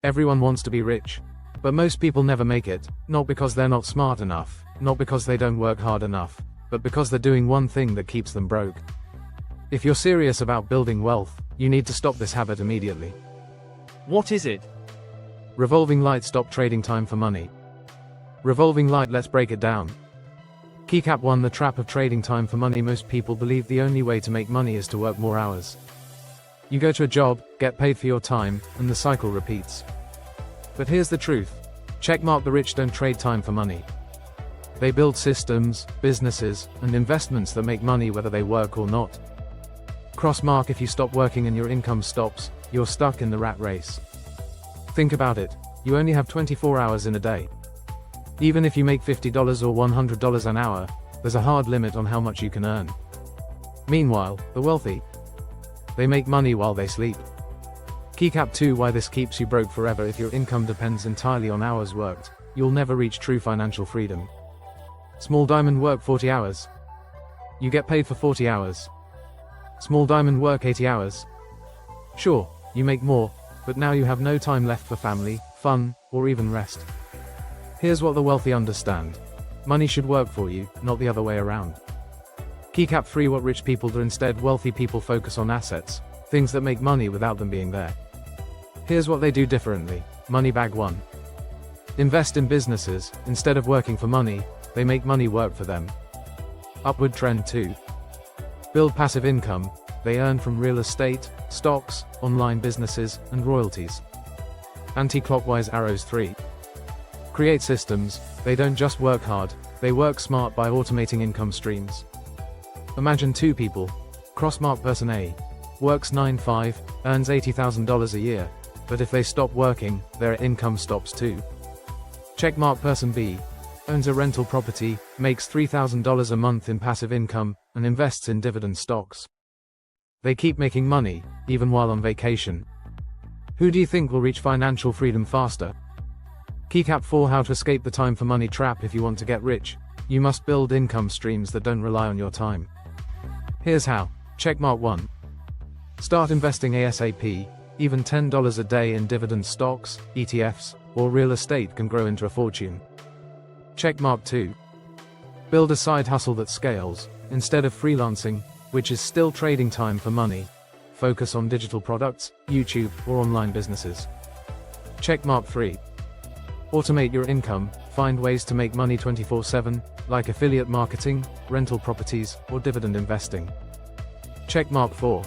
Everyone wants to be rich. But most people never make it, not because they're not smart enough, not because they don't work hard enough, but because they're doing one thing that keeps them broke. If you're serious about building wealth, you need to stop this habit immediately. What is it? Revolving light. Stop trading time for money. Revolving light. Let's break it down. Keycap 1. The trap of trading time for money. Most people believe the only way to make money is to work more hours. You go to a job, get paid for your time, and the cycle repeats. But here's the truth. Checkmark. The rich don't trade time for money. They build systems, businesses, and investments that make money whether they work or not. Crossmark. If you stop working and your income stops, you're stuck in the rat race. Think about it. You only have 24 hours in a day. Even if you make $50 or $100 an hour, there's a hard limit on how much you can earn. Meanwhile, the wealthy, they make money while they sleep. Keycap 2. Why this keeps you broke forever. If your income depends entirely on hours worked, you'll never reach true financial freedom. Small diamond. Work 40 hours. You get paid for 40 hours. Small diamond. Work 80 hours. Sure, you make more, but now you have no time left for family, fun, or even rest. Here's what the wealthy understand. Money should work for you, not the other way around. Keycap 3. What rich people do instead. Wealthy people focus on assets, things that make money without them being there. Here's what they do differently. Money bag 1. Invest in businesses. Instead of working for money, they make money work for them. Upward trend 2. Build passive income. They earn from real estate, stocks, online businesses, and royalties. Anti-clockwise arrows 3. Create systems. They don't just work hard, they work smart by automating income streams. Imagine two people. Crossmark. Person A works 9-5, earns $80,000 a year, but if they stop working, their income stops too. Checkmark. Person B owns a rental property, makes $3,000 a month in passive income, and invests in dividend stocks. They keep making money, even while on vacation. Who do you think will reach financial freedom faster? Keycap 4. How to escape the time for money trap. If you want to get rich, you must build income streams that don't rely on your time. Here's how. Checkmark 1. Start investing ASAP. Even $10 a day in dividend stocks, ETFs, or real estate can grow into a fortune. Checkmark 2. Build a side hustle that scales. Instead of freelancing, which is still trading time for money, focus on digital products, YouTube, or online businesses. Checkmark 3. Automate your income. Find ways to make money 24/7, like affiliate marketing, rental properties, or dividend investing. Checkmark 4.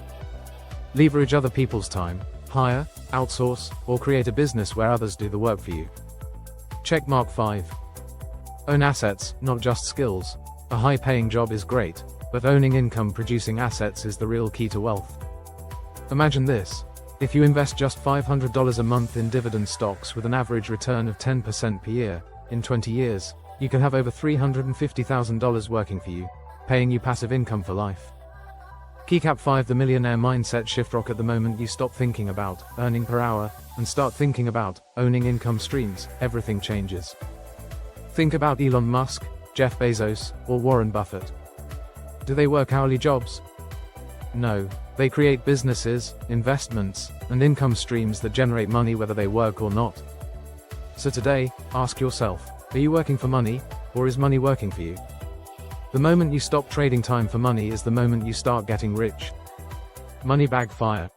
Leverage other people's time. Hire, outsource, or create a business where others do the work for you. Checkmark 5. Own assets, not just skills. A high-paying job is great, but owning income-producing assets is the real key to wealth. Imagine this. If you invest just $500 a month in dividend stocks with an average return of 10% per year, in 20 years, you can have over $350,000 working for you, paying you passive income for life. Keycap 5. The millionaire mindset shift. Rock. At the moment you stop thinking about earning per hour and start thinking about owning income streams, everything changes. Think about Elon Musk, Jeff Bezos, or Warren Buffett. Do they work hourly jobs? No, they create businesses, investments, and income streams that generate money whether they work or not. So today, ask yourself, are you working for money, or is money working for you? The moment you stop trading time for money is the moment you start getting rich. Money bag fire.